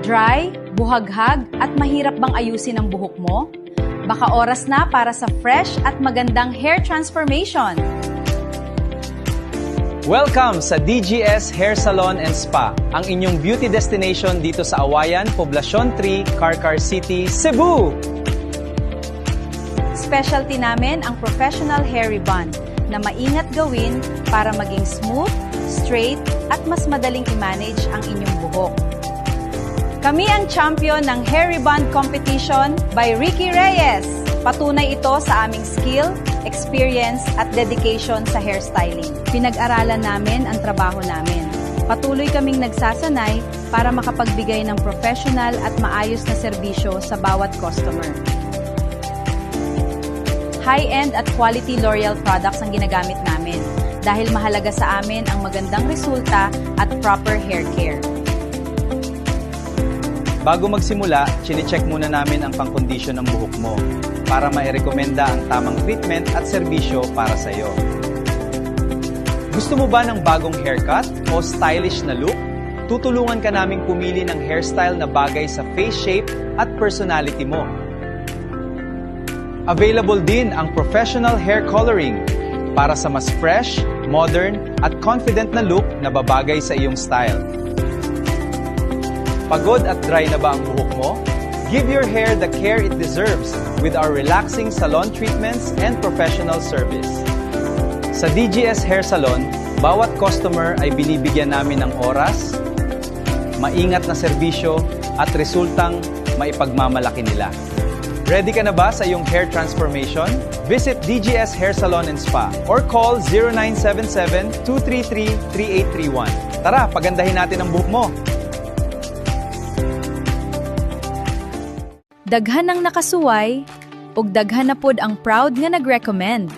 Dry, buhaghag at mahirap bang ayusin ang buhok mo? Baka oras na para sa fresh at magandang hair transformation. Welcome sa DGS Hair Salon and Spa, ang inyong beauty destination dito sa Awayan, Poblacion 3, Carcar City, Cebu! Specialty namin ang professional hair rebond na maingat gawin para maging smooth, straight at mas madaling i-manage ang inyong buhok. Kami ang champion ng Hair Rebond Competition by Ricky Reyes. Patunay ito sa aming skill, experience at dedication sa hairstyling. Pinag-aralan namin ang trabaho namin. Patuloy kaming nagsasanay para makapagbigay ng professional at maayos na serbisyo sa bawat customer. High-end at quality L'Oreal products ang ginagamit namin dahil mahalaga sa amin ang magandang resulta at proper hair care. Bago magsimula, chine-check muna namin ang pang-kondisyon ng buhok mo para mairekomenda ang tamang treatment at serbisyo para sa iyo. Gusto mo ba ng bagong haircut o stylish na look? Tutulungan ka naming pumili ng hairstyle na bagay sa face shape at personality mo. Available din ang professional hair coloring para sa mas fresh, modern at confident na look na babagay sa iyong style. Pagod at dry na ba ang buhok mo? Give your hair the care it deserves with our relaxing salon treatments and professional service. Sa DGS Hair Salon, bawat customer ay binibigyan namin ng oras, maingat na serbisyo at resultang maipagmamalaki nila. Ready ka na ba sa iyong hair transformation? Visit DGS Hair Salon and Spa or call 0977-233-3831. Tara, pagandahin natin ang buhok mo! Daghan ang nakasuway, ug daghan na pod ang proud nga nag-recommend.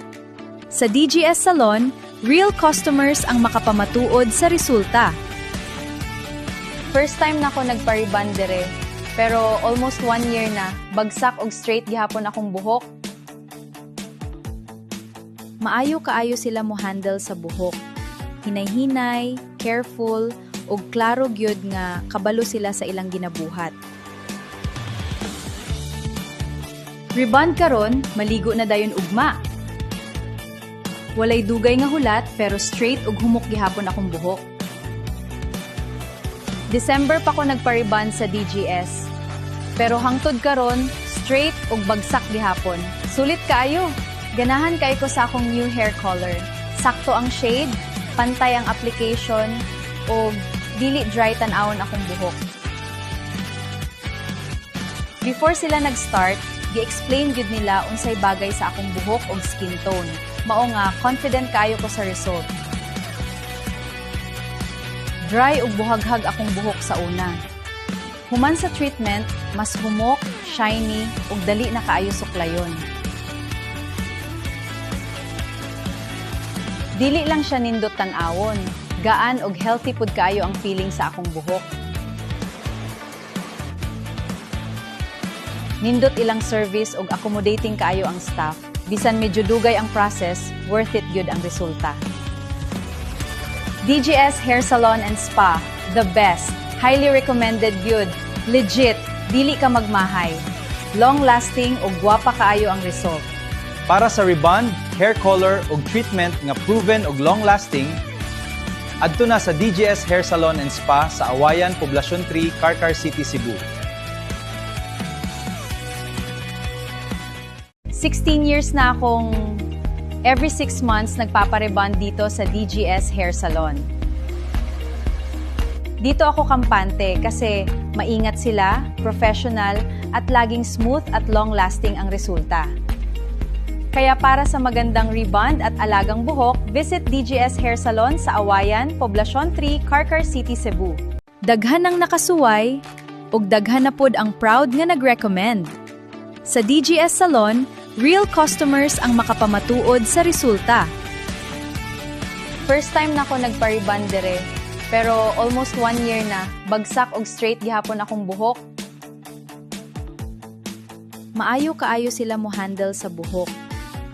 Sa DGS Salon, real customers ang makapamatuod sa resulta. First time na ako nagpa-rebond dire, pero almost 1 year na, bagsak og straight gihapon akong buhok. Maayo kaayo sila mo handle sa buhok. Hinay-hinay, careful, ug klaro gyud nga kabalo sila sa ilang ginabuhat. Rebond karon, maligo na dayon ugma. Walay dugay nga hulat pero straight ug humok gihapon akong buhok. December pa ko nagpa-rebond sa DGS. Pero hangtod karon, straight ug bagsak gihapon. Sulit kaayo. Ganahan kay ko sa akong new hair color. Sakto ang shade, pantay ang application, ug dili dry tan-awon akong buhok. Before sila nag-start, gi-explain gyud nila unsay bagay sa akong buhok ug skin tone. Mao nga confident kaayo ko sa result. Dry ug buhaghag akong buhok sa una. Human sa treatment, mas humok, shiny ug dali na kaayo suklayon. Dili lang siya nindot tan-awon, gaan ug healthy pud kaayo ang feeling sa akong buhok. Nindot ilang service ug accommodating kaayo ang staff. Bisan medyo dugay ang process, worth it gyud ang resulta. DGS Hair Salon and Spa, the best. Highly recommended gyud. Legit, dili ka magmahay. Long-lasting ug gwapa kaayo ang result. Para sa rebond, hair color ug treatment nga proven ug long-lasting, adto na sa DGS Hair Salon and Spa sa Awayan, Poblacion 3, Carcar City, Cebu. 16 years na akong every 6 months nagpaparebond dito sa DGS Hair Salon. Dito ako kampante kasi maingat sila, professional, at laging smooth at long-lasting ang resulta. Kaya para sa magandang rebond at alagang buhok, visit DGS Hair Salon sa Awayan, Poblacion 3, Carcar City, Cebu. Daghan ang nakasuway, ug daghan na pod ang proud nga nag-recommend. Sa DGS Salon, real customers ang makapamatuod sa resulta. First time na ako nagpa-rebond dire, pero almost 1 year na, bagsak og straight gihapon akong buhok. Maayo kaayo sila mo handle sa buhok.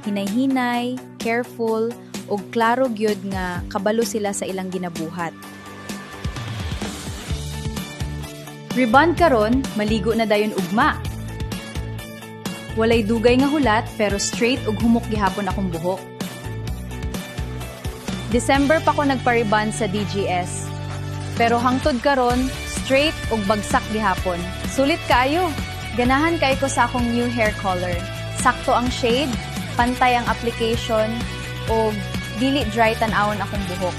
Hinay-hinay, careful, ug klaro gyud nga kabalo sila sa ilang ginabuhat. Rebond karon, maligo na dayon ugma. Walay dugay nga hulat pero straight ug humok gihapon akong buhok. December pa ko nagpa-rebond sa DGS. Pero hangtod karon, straight ug bagsak gihapon. Sulit kayo. Ganahan kay ko sa akong new hair color. Sakto ang shade, pantay ang application, ug dili dry tan-awon akong buhok.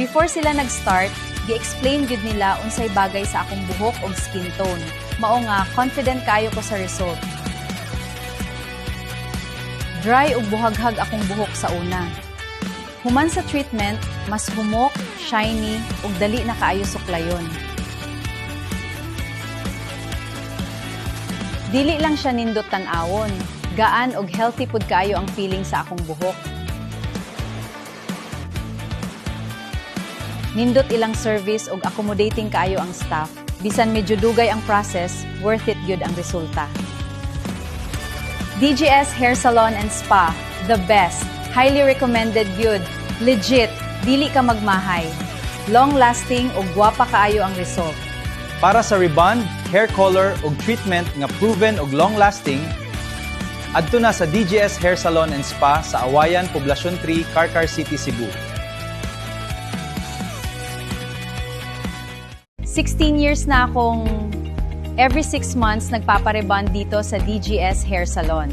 Before sila nag-start, gi-explain gyud nila unsay bagay sa akong buhok ug skin tone. Mao nga confident kayo ko sa result. Dry ug buhaghag akong buhok sa una. Human sa treatment, mas humok, shiny ug dali na kaayo suklayon. Dili lang siya nindot tan-awon, gaan ug healthy pud kaayo ang feeling sa akong buhok. Nindot ilang service ug accommodating kaayo ang staff. Bisan medyo dugay ang process, worth it gyud ang resulta. DGS Hair Salon and Spa, the best. Highly recommended gyud. Legit, dili ka magmahay. Long-lasting ug gwapa kaayo ang result. Para sa rebond, hair color ug treatment nga proven ug long-lasting, adto na sa DGS Hair Salon and Spa sa Awayan, Poblacion 3, Carcar City, Cebu. 16 years na akong every 6 months nagpaparebond dito sa DGS Hair Salon.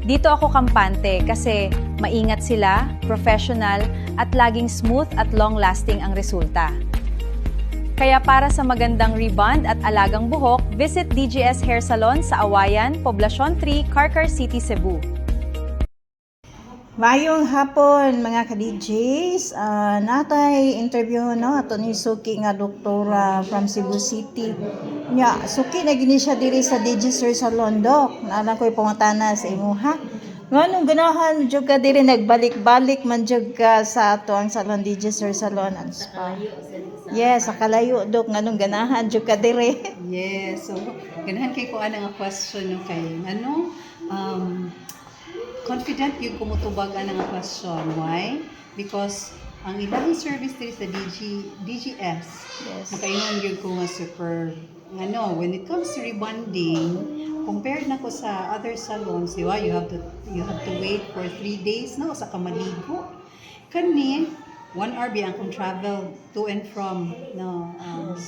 Dito ako kampante kasi maingat sila, professional, at laging smooth at long-lasting ang resulta. Kaya para sa magandang rebond at alagang buhok, visit DGS Hair Salon sa Awayan, Poblacion 3, Carcar City, Cebu. Mayong hapon mga ka-DJs, natay interview no ato ni Suki nga doktora from Cebu City. Nya Suki na gini siya diri sa DGS Hair Salon Doc. Naalang ko'y pangutana sa imo ha. Nganong ganahan jud ka diri nagbalik-balik man jud ka sa ato ang salon DGS Hair Salon and Spa. Yes, sa kalayo Doc nganong ganahan jud ka diri. Yes, so ganahan kay ko ana nga question no kay confident yung kumutubag ana nga question. Why? Because ang ilang service diri sa DGS, Yes. makaingon gyud ko nga super when it comes to rebonding, compared na ko sa other salons, di ba? You have to wait for 3 days na sa kamaligo. Kani 1 hour biya akong travel to and from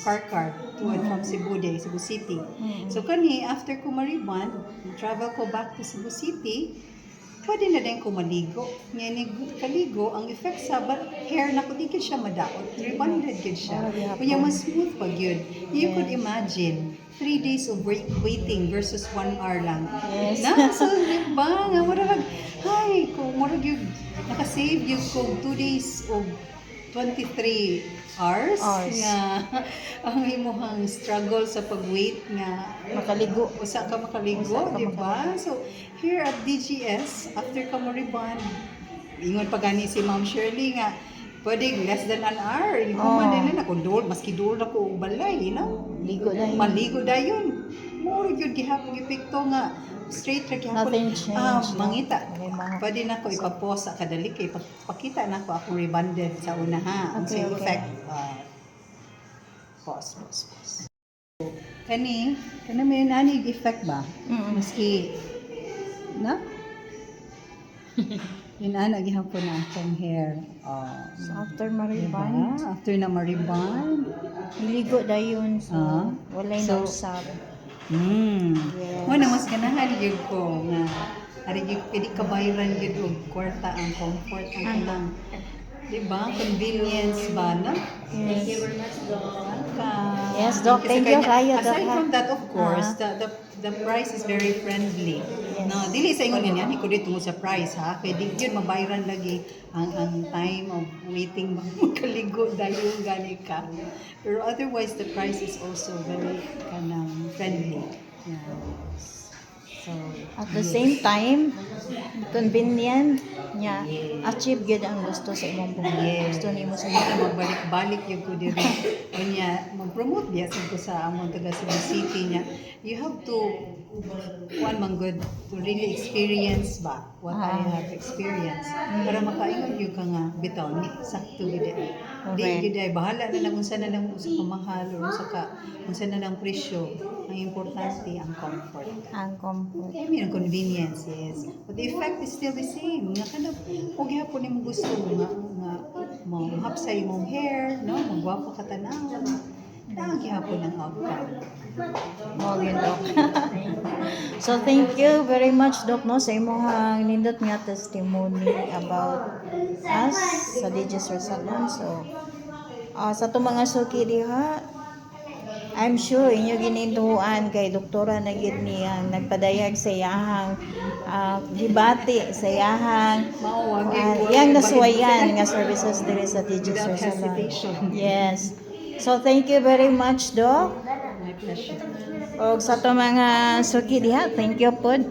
Carcar, to and from Cebu City. So kani after ko ma-rebond, travel ko back to Cebu City, pwede na din ko maligo. Ngayon, kaligo, ang effect sa hair na ko, di gid siya madaot. Rebonded gid siya. Kaya mas smooth pag yun. You could imagine, 3 days of waiting versus 1 hour lang. Yes. Na, so, diba? Nga, marag, kung marag yun, nakasave yun kung 2 days of 23 hours. Nga, ang imuhang struggle sa pag-wait nga, Makaligo. usa ka makaligo, di ba? So, here at DGS, after ka mo-rebond, ingon pa gani si Ma'am Shirley nga, pwede less than an hour. Hindi ko man nila na, kung maski dool na ko balay, Ligo na yun. maligo na yun. Muro yun, gihapon ipikto nga, straight ra gihapon. Nothing changed, no? Mangita. Okay, Pwede na ko ipapos sa kadali kay pakita na ko akong rebonded sa una ha. Ang Okay, sa okay. effect. Pause. Kani may nani effect ba? Maski na? Inana gihapon na akong hair. So after ma-rebond, Diba? After na ma-rebond. iligo dayon so walay So, nausap. Yes. Muna mas ganahan yun ko nga ari gyud pwede kabayaran gyud og kwarta ang comfort ang kanang di ba convenience ba na? Yes. Thank you very much, Doc. Yes, Doc. Thank you kayo, Doc. Aside from that, of course, the price is very friendly. Yes. No, dili sa ingon ganyan, ko dito tungod sa price ha. Kay di gyud mabayaran lagi ang time of waiting makaligo dayon gani ka. Pero otherwise the price is also very kanang friendly. Yeah. So, At the same time, convenient niya, achieve gyud ang gusto sa imong buhay. yes. Gusto nimo sa Kaya magbalik-balik yung ko diri. Kanya, mag-promote biya sa ko sa among taga Cebu City niya. You have to one man good to really experience what I have experienced. Para makaingon yung ka nga bitaw ni sakto gid. Di Correct. gid ay bahala na lang unsa na lang unsa ka mahal or unsa na lang presyo. Ang importante ang comfort. Ang comfort. I mean, ang convenience, yes. But the effect is still the same. Nga ka na, kung gyapon nimo gusto nga mahapsay mong hair, no? Magwapo ka tanaw. Gyapon ang outcome. Mo gyud Dok. So thank you very much Dok no sa imong nindot nga testimony about us sa DJ's Hair Salon. So sa to mga suki diha, I'm sure inyo gininduhan kay doktora na gid niyang nagpadayag sa iyahang gibati sa iyahang iyang nasuwayan nga services diri sa DJ's Hair Without Salon. hesitation. Yes. So thank you very much Dok. My pleasure. Og sa to mga suki diha, thank you pod.